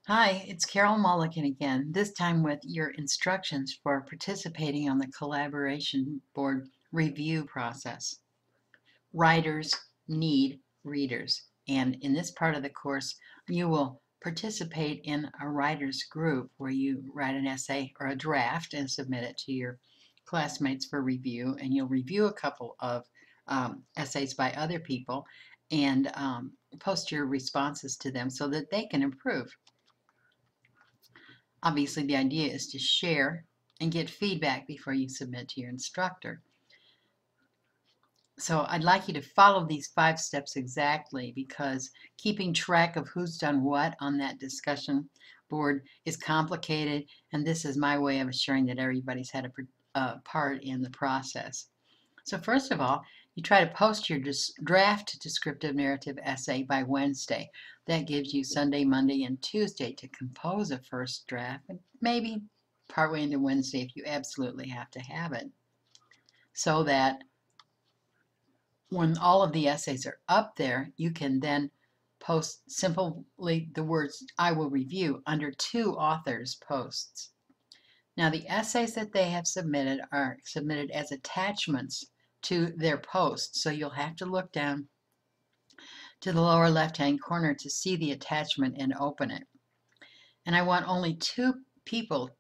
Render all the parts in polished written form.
Hi, it's Carol Mulligan again, this time with your instructions for participating on the collaboration board review process. Writers need readers, and in this part of the course, you will participate in a writers group where you write an essay or a draft and submit it to your classmates for review, and you'll review a couple of essays by other people and post your responses to them so that they can improve. Obviously, the idea is to share and get feedback before you submit to your instructor. So I'd like you to follow these 5 steps exactly, because keeping track of who's done what on that discussion board is complicated, and this is my way of assuring that everybody's had a part in the process. So first of all, you try to post your draft descriptive narrative essay by Wednesday. That gives you Sunday, Monday, and Tuesday to compose a first draft, and maybe partway into Wednesday if you absolutely have to have it, so that when all of the essays are up there, you can then post simply the words "I will review" under 2 authors' posts. Now, the essays that they have submitted are submitted as attachments to their post, so you'll have to look down to the lower left-hand corner to see the attachment and open it. And I want only 2 people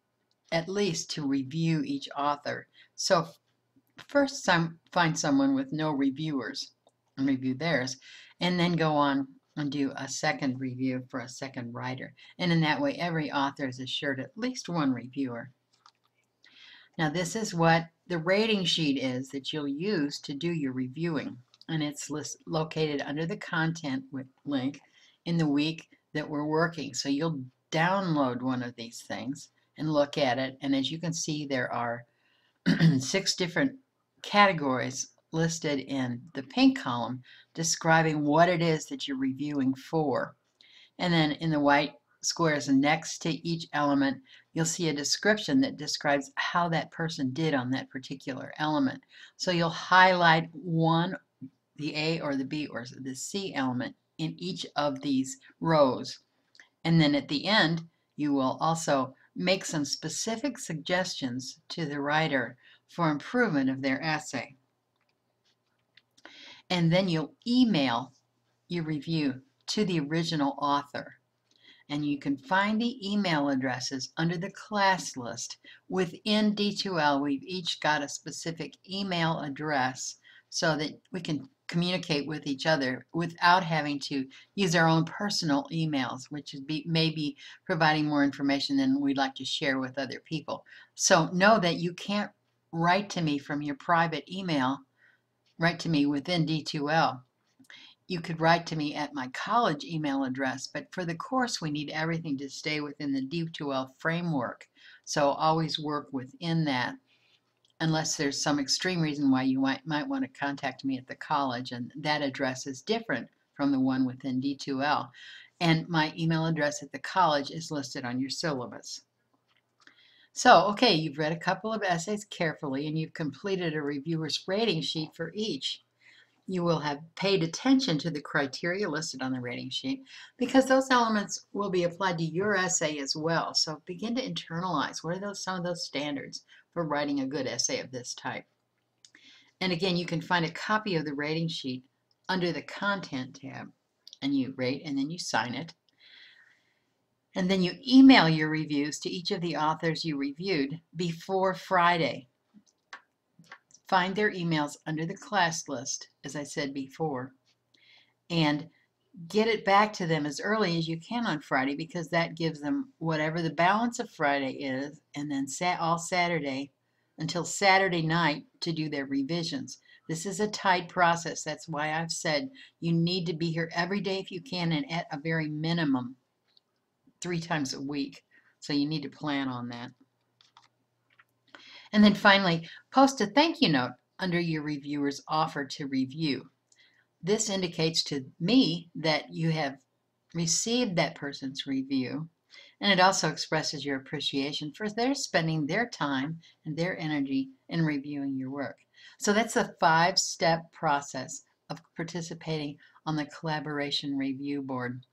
at least to review each author. So first find someone with no reviewers and review theirs, and then go on and do a second review for a second writer. And in that way, every author is assured at least 1 reviewer. Now, this is what the rating sheet is that you'll use to do your reviewing, and it's located under the content link in the week that we're working. So you'll download one of these things and look at it, and as you can see, there are 6 different categories listed in the pink column describing what it is that you're reviewing for. And then in the white squares next to each element, you'll see a description that describes how that person did on that particular element. So you'll highlight one, the A or the B or the C element in each of these rows. And then at the end, you will also make some specific suggestions to the writer for improvement of their essay. And then you'll email your review to the original author. And you can find the email addresses under the class list. Within D2l, we've each got a specific email address so that we can communicate with each other without having to use our own personal emails, which is maybe providing more information than we'd like to share with other people. So know that you can't write to me from your private email, write to me within D2l. You could write to me at my college email address, but for the course, we need everything to stay within the D2l framework. So always work within that, unless there's some extreme reason why you might want to contact me at the college, and that address is different from the one within D2l. And my email address at the college is listed on your syllabus. So, okay, you've read a couple of essays carefully, and you've completed a reviewer's rating sheet for each. You will have paid attention to the criteria listed on the rating sheet, because those elements will be applied to your essay as well. So begin to internalize what are some of those standards for writing a good essay of this type. And again, you can find a copy of the rating sheet under the Content tab, and you rate and then you sign it. And then you email your reviews to each of the authors you reviewed before Friday. Find their emails under the class list, as I said before, and get it back to them as early as you can on Friday, because that gives them whatever the balance of Friday is, and then all Saturday until Saturday night to do their revisions. This is a tight process. That's why I've said you need to be here every day if you can, and at a very minimum 3 times a week. So you need to plan on that. And then finally, post a thank you note under your reviewer's offer to review. This indicates to me that you have received that person's review, and it also expresses your appreciation for their spending their time and their energy in reviewing your work. So that's a 5-step process of participating on the collaboration review board.